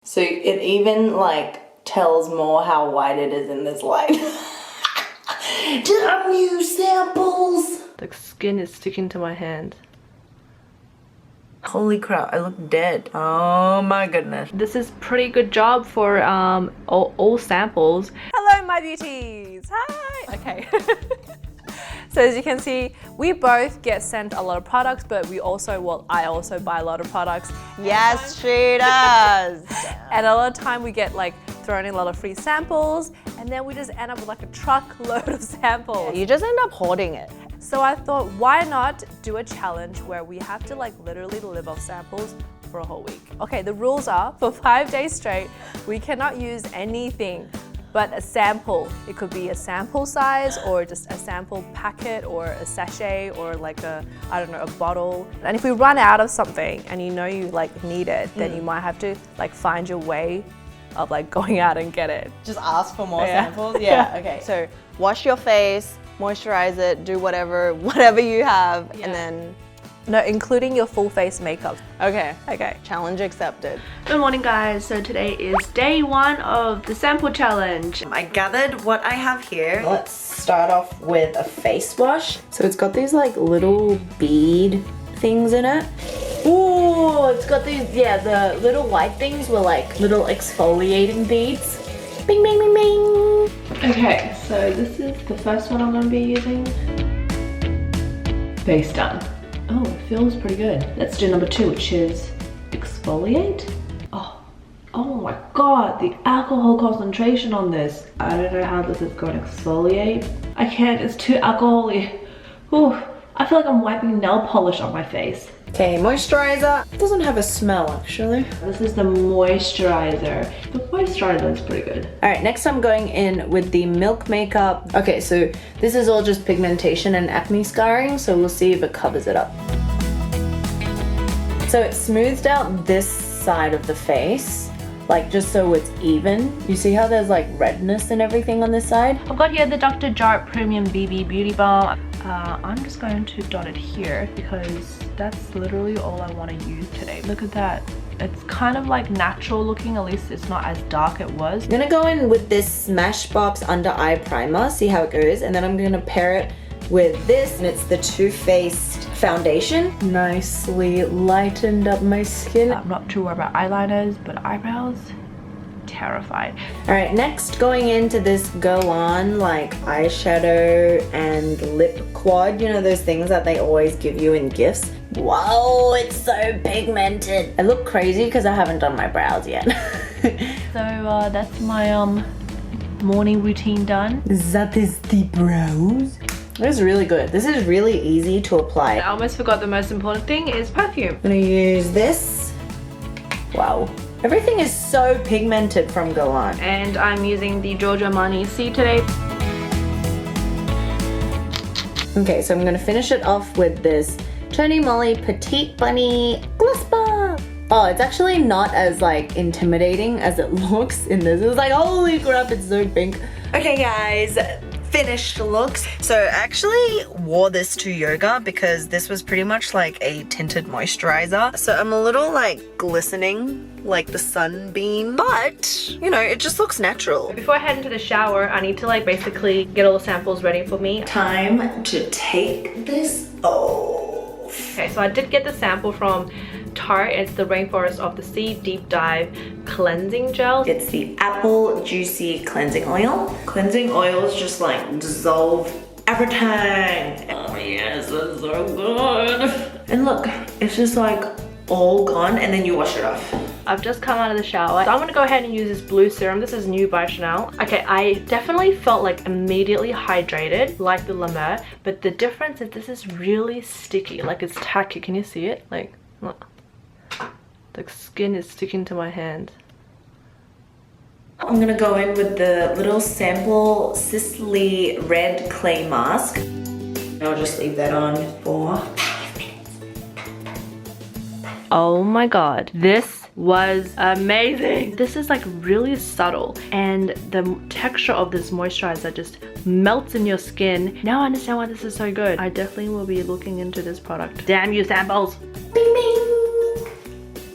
So it even like tells more how white it is in this light. Damn you, samples! The skin is sticking to my hand. Holy crap, I look dead. Oh my goodness. This is pretty good job for all samples. Hello my beauties! Hi! Okay. So as you can see, we both get sent a lot of products, but we also, well, I also buy a lot of products. Yes, she does. And a lot of time we get like thrown in a lot of free samples, and then we just end up with like a truckload of samples. You just end up hoarding it. So I thought, why not do a challenge where we have to like literally live off samples for a whole week. Okay, the rules are for 5 days straight, we cannot use anything but a sample. It could be a sample size or just a sample packet or a sachet or like a, I don't know, a bottle. And if we run out of something and you know you like need it, then you might have to like find your way of like going out and get it. Just ask for more samples? Yeah, okay. So wash your face, moisturize it, do whatever you have, and then... No, including your full face makeup. Okay. Okay. Challenge accepted. Good morning guys, so today is day 1 of the sample challenge. I gathered what I have here. Let's start off with a face wash. So it's got these like little bead things in it. Ooh, it's got these, yeah, the little white things were like little exfoliating beads. Bing, bing, bing, bing. Okay, so this is the first one I'm going to be using. Face done. Oh, it feels pretty good. Let's do number 2, which is exfoliate. Oh my god, the alcohol concentration on this. I don't know how this is going to exfoliate. I can't, it's too alcoholic. Ooh, I feel like I'm wiping nail polish on my face. Okay, moisturizer. It doesn't have a smell actually. This is the moisturizer. The moisturizer is pretty good. All right, next I'm going in with the Milk Makeup. Okay, so this is all just pigmentation and acne scarring, so we'll see if it covers it up. So it smoothed out this side of the face, like just so it's even. You see how there's like redness and everything on this side? I've got here the Dr. Jart Premium BB Beauty Balm. I'm just going to dot it here because that's literally all I want to use today. Look at that. It's kind of like natural looking, at least it's not as dark it was. I'm gonna go in with this Smashbox Under Eye Primer, see how it goes, and then I'm gonna pair it with this, and it's the Too Faced foundation. Nicely lightened up my skin. I'm not too worried about eyeliners, but eyebrows, terrified. All right, next going into this Go On like eyeshadow and lip quad, you know those things that they always give you in gifts. Whoa, it's so pigmented. I look crazy because I haven't done my brows yet. So that's my morning routine done. That is the brows. This is really good. This is really easy to apply. I almost forgot the most important thing is perfume. I'm gonna use this. Wow. Everything is so pigmented from Go On. And I'm using the Giorgio Armani C today. Okay, so I'm gonna finish it off with this Tony Moly Petite Bunny Gloss Bar. Oh, it's actually not as like intimidating as it looks in this. It was like, holy crap, it's so pink. Okay guys, finished looks. So I actually wore this to yoga because this was pretty much like a tinted moisturizer. So I'm a little like glistening like the sunbeam, but you know, it just looks natural. Before I head into the shower, I need to like basically get all the samples ready for me. Time to take this off. Okay, so I did get the sample from Tarte. It's the Rainforest of the Sea Deep Dive Cleansing Gel. It's the Apple Juicy Cleansing Oil. Cleansing oils just like dissolve everything. Oh yes, that's so good. And look, it's just like all gone and then you wash it off. I've just come out of the shower. So I'm gonna go ahead and use this blue serum. This is new by Chanel. Okay, I definitely felt like immediately hydrated, like the La Mer, but the difference is this is really sticky, like it's tacky. Can you see it? Like, look. The skin is sticking to my hand. I'm gonna go in with the little sample Sisley Red Clay Mask. I'll just leave that on for 5 minutes. Oh my god, this was amazing. This is like really subtle and the texture of this moisturizer just melts in your skin. Now I understand why this is so good. I definitely will be looking into this product. Damn you samples. Bing bing.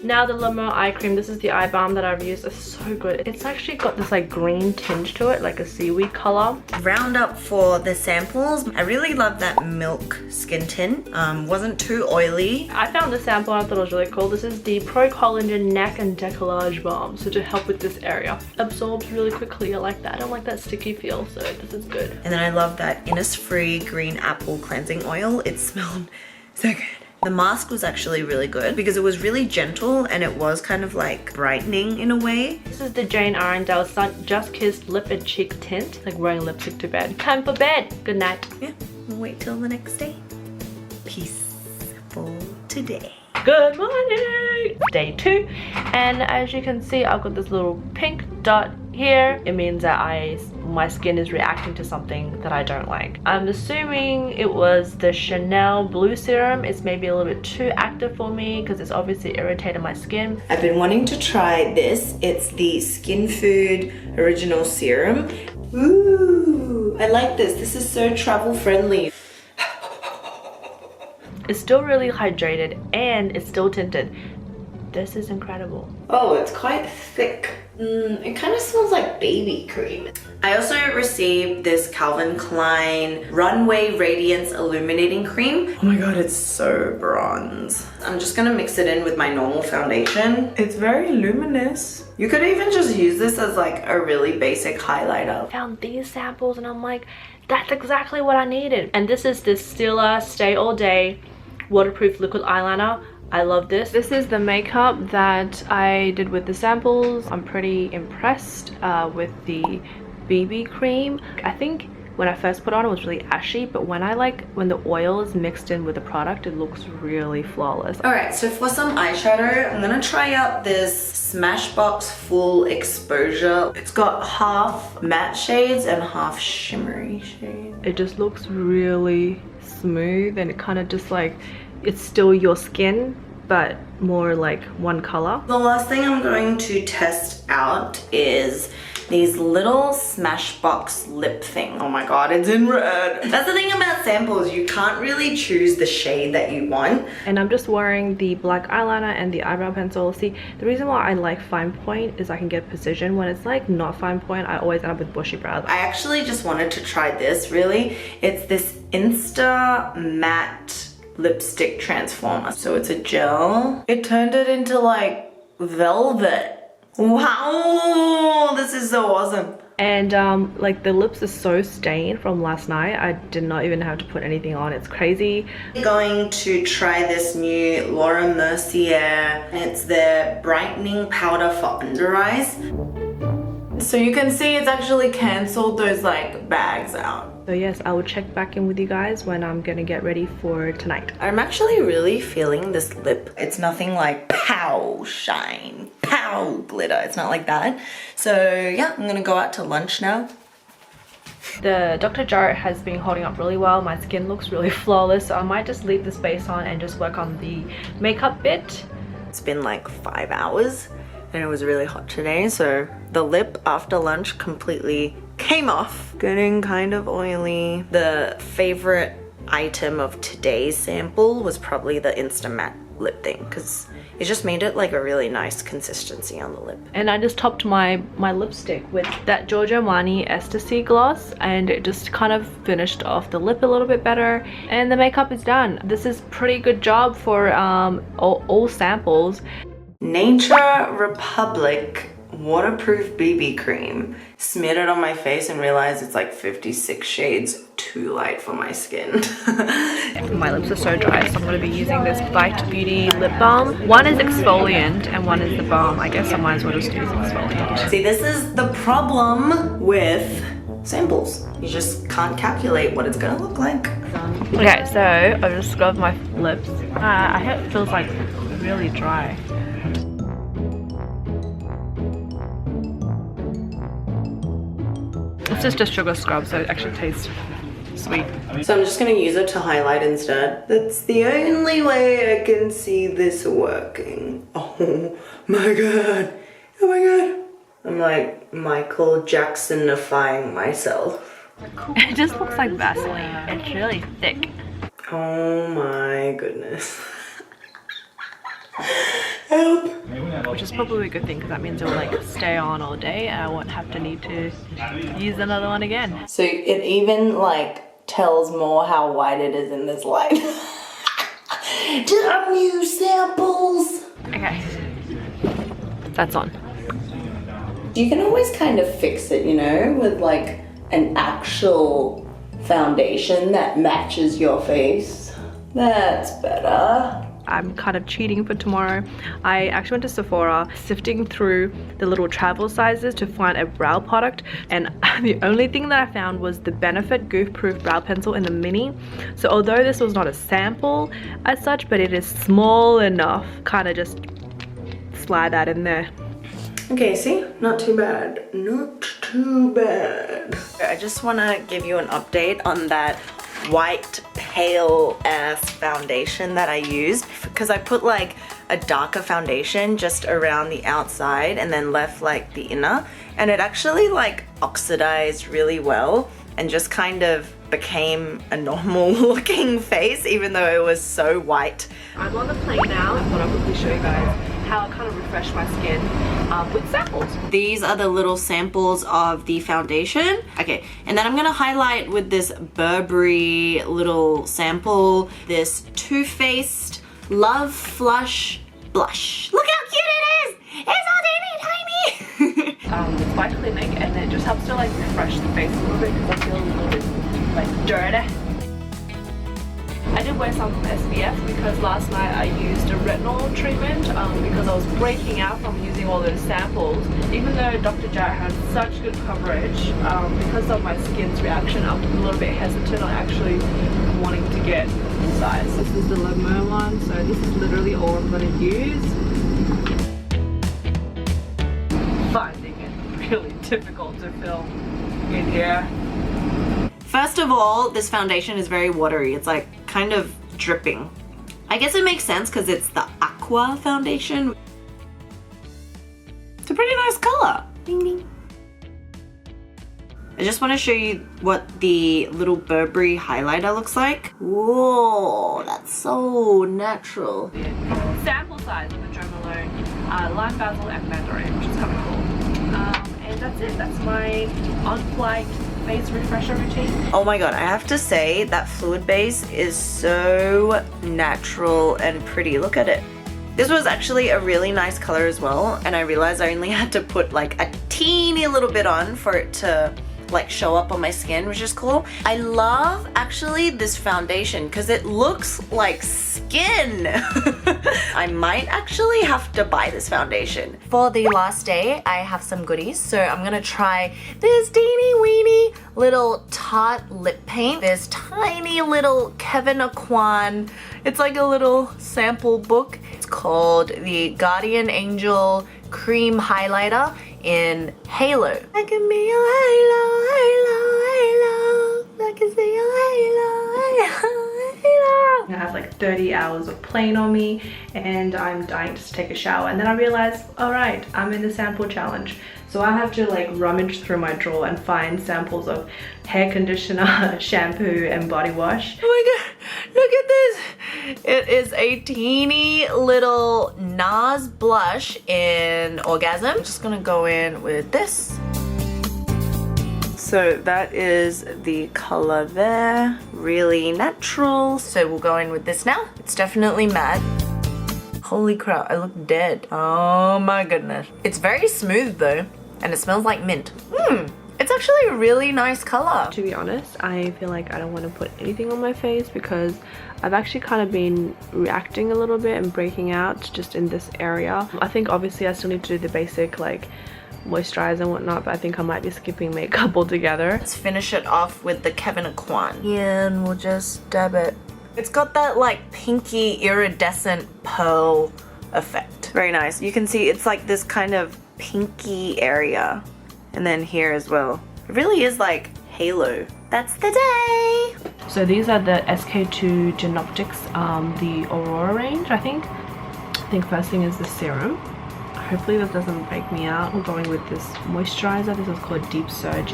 Now the Le Mer eye cream. This is the eye balm that I've used. It's so good. It's actually got this like green tinge to it, like a seaweed color. Round up for the samples. I really love that milk skin tint. Wasn't too oily. I found this sample and I thought it was really cool. This is the Pro Collagen Neck and Decollage Balm. So to help with this area. Absorbs really quickly. I like that. I don't like that sticky feel, so this is good. And then I love that Innisfree green apple cleansing oil. It smelled so good. The mask was actually really good because it was really gentle and it was kind of like brightening in a way. This is the Jane Arendelle Sun Just Kissed Lip and Cheek Tint. Like wearing lipstick to bed. Time for bed. Good night. Yeah, we'll wait till the next day. Peaceful today. Good morning! Day 2. And as you can see, I've got this little pink dot here. It means that my skin is reacting to something that I don't like. I'm assuming it was the Chanel Blue Serum. It's maybe a little bit too active for me because it's obviously irritated my skin. I've been wanting to try this. It's the Skin Food Original Serum. Ooh, I like this. This is so travel friendly. It's still really hydrated and it's still tinted. This is incredible. Oh, it's quite thick. It kind of smells like baby cream. I also received this Calvin Klein Runway Radiance Illuminating Cream. Oh my god, it's so bronze. I'm just gonna mix it in with my normal foundation. It's very luminous. You could even just use this as like a really basic highlighter. I found these samples and I'm like, that's exactly what I needed. And this is the Stila Stay All Day Waterproof Liquid Eyeliner. I love this. This is the makeup that I did with the samples. I'm pretty impressed with the BB cream. I think when I first put it on, it was really ashy, but when the oil is mixed in with the product, it looks really flawless. Alright, so for some eyeshadow, I'm gonna try out this SMASHBOX Full Exposure. It's got half matte shades and half shimmery shades. It just looks really smooth and it kind of just like, it's still your skin, but more like one color. The last thing I'm going to test out is these little Smashbox lip thing. Oh my god, it's in red. That's the thing about samples, you can't really choose the shade that you want. And I'm just wearing the black eyeliner and the eyebrow pencil. See, the reason why I like fine point is I can get precision. When it's like not fine point, I always end up with bushy brows. I actually just wanted to try this really. It's this Insta Matte lipstick transformer. So it's a gel. It turned it into like velvet. Wow, this is so awesome. And like the lips are so stained from last night. I did not even have to put anything on. It's crazy. I'm going to try this new Laura Mercier. It's their brightening powder for under eyes. So you can see it's actually cancelled those like bags out. So yes, I will check back in with you guys when I'm gonna get ready for tonight. I'm actually really feeling this lip. It's nothing like pow shine, pow glitter. It's not like that. So yeah, I'm gonna go out to lunch now. The Dr. Jart has been holding up really well. My skin looks really flawless, so I might just leave this base on and just work on the makeup bit. It's been like 5 hours and it was really hot today, so the lip after lunch completely came off. Getting kind of oily. The favorite item of today's sample was probably the Insta Matte lip thing because it just made it like a really nice consistency on the lip. And I just topped my lipstick with that Giorgio Armani Ecstasy gloss and it just kind of finished off the lip a little bit better and the makeup is done. This is pretty good job for all samples. Nature Republic waterproof BB cream. Smeared it on my face and realized it's like 56 shades too light for my skin. My lips are so dry, so I'm going to be using this Bite Beauty lip balm. One is exfoliant and one is the balm. I guess I might as well just use exfoliant. See, this is the problem with samples. You just can't calculate what it's gonna look like. Okay, so I just scrubbed my lips. I hope it feels like really dry. This is just sugar scrub, so it actually tastes sweet. So I'm just gonna use it to highlight instead. That's the only way I can see this working. Oh my god. Oh my god. I'm like Michael Jackson-ifying myself. It just looks like Vaseline. It's really thick. Oh my goodness. Help! Which is probably a good thing because that means it will like stay on all day and I won't have to need to use another one again. So it even like tells more how white it is in this light. Damn you, samples! Okay, that's on. You can always kind of fix it, you know, with like an actual foundation that matches your face. That's better. I'm kind of cheating for tomorrow. I actually went to Sephora, sifting through the little travel sizes to find a brow product, and the only thing that I found was the Benefit Goof Proof Brow Pencil in the mini. So although this was not a sample as such, but it is small enough, kind of just slide that in there. Okay, see? Not too bad. Not too bad. I just want to give you an update on that white pale ass foundation that I used, because I put like a darker foundation just around the outside and then left like the inner, and it actually like oxidized really well and just kind of became a normal looking face even though it was so white. I'm on the plane now. I thought I'd quickly show you guys how I kind of refresh my skin with samples. These are the little samples of the foundation. Okay, and then I'm gonna highlight with this Burberry little sample, this Too Faced Love Flush Blush. Look how cute it is! It's all teeny tiny! It's by Clinic, and it just helps to like refresh the face a little bit because I feel a little bit like dirty. I did wear some SPF because last night I used a retinol treatment because I was breaking out from using all those samples. Even though Dr. Jarrett had such good coverage, because of my skin's reaction, I'm a little bit hesitant on actually wanting to get size. This is the Limo one, so this is literally all I'm going to use. Finding it really difficult to film in here. First of all, this foundation is very watery. It's like kind of dripping. I guess it makes sense because it's the Aqua foundation. It's a pretty nice color. Ding ding. I just want to show you what the little Burberry highlighter looks like. Whoa, that's so natural. Sample size of the Dermalone, Lime Basil and Mandarin, which is kind of cool. And that's it. That's my on-flight face refresher routine. Oh my god, I have to say that fluid base is so natural and pretty. Look at it. This was actually a really nice color as well, and I realized I only had to put like a teeny little bit on for it to like show up on my skin, which is cool. I love actually this foundation because it looks like skin. I might actually have to buy this foundation. For the last day, I have some goodies. So I'm gonna try this teeny weeny little Tarte lip paint. This tiny little KEVYN AUCOIN. It's like a little sample book. It's called the Guardian Angel Cream Highlighter in Halo. I can be your halo, halo, halo. I can see your halo, halo, halo. I have like 30 hours of plane on me and I'm dying to take a shower, and then I realized, all right, I'm in the sample challenge. So I have to like rummage through my drawer and find samples of hair conditioner, shampoo and body wash. Oh my god, look at this. It is a teeny little NARS blush in Orgasm. I'm just gonna go in with this. So that is the color there, really natural. So we'll go in with this now. It's definitely matte. Holy crap, I look dead. Oh my goodness. It's very smooth though, and it smells like mint. It's actually a really nice color. To be honest, I feel like I don't want to put anything on my face because I've actually kind of been reacting a little bit and breaking out just in this area. I think obviously I still need to do the basic like moisturize and whatnot, but I think I might be skipping makeup altogether. Let's finish it off with the KEVYN AUCOIN. Yeah, and we'll just dab it. It's got that like pinky iridescent pearl effect. Very nice. You can see it's like this kind of pinky area. And then here as well. It really is like halo. That's the day. So these are the SK2 Genoptics, the Aurora range, I think. I think first thing is the serum. Hopefully this doesn't break me out. I'm going with this moisturizer. This is called Deep Surge.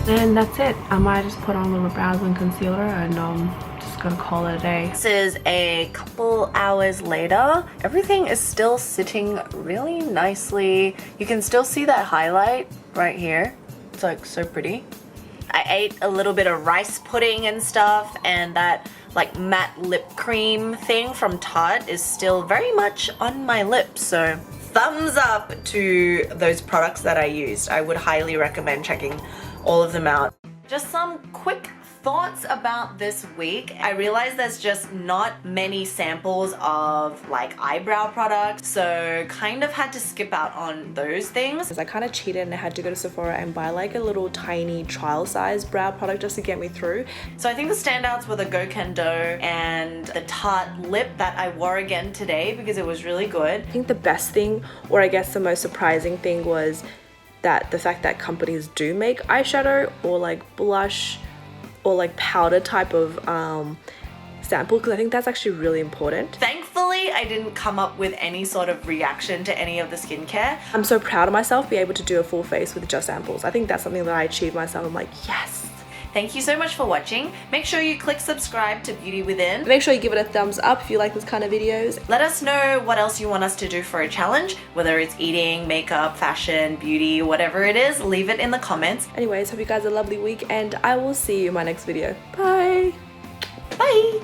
And that's it. I might just put on a little brows and concealer and just gonna call it a day. This is a couple hours later. Everything is still sitting really nicely. You can still see that highlight right here. It's like so pretty. I ate a little bit of rice pudding and stuff, and that like matte lip cream thing from Tarte is still very much on my lips. So thumbs up to those products that I used. I would highly recommend checking all of them out. Just some quick thoughts about this week. I realized there's just not many samples of like eyebrow products, so kind of had to skip out on those things. Because I kind of cheated and I had to go to Sephora and buy like a little tiny trial size brow product just to get me through. So I think the standouts were the Gokendo and the Tarte lip that I wore again today because it was really good. I think the best thing, or I guess the most surprising thing, was that the fact that companies do make eyeshadow or like blush or like powder type of sample, because I think that's actually really important. Thankfully, I didn't come up with any sort of reaction to any of the skincare. I'm so proud of myself being able to do a full face with just samples. I think that's something that I achieved myself. I'm like, yes. Thank you so much for watching. Make sure you click subscribe to Beauty Within. Make sure you give it a thumbs up if you like this kind of videos. Let us know what else you want us to do for a challenge, whether it's eating, makeup, fashion, beauty, whatever it is, leave it in the comments. Anyways, hope you guys have a lovely week and I will see you in my next video. Bye. Bye.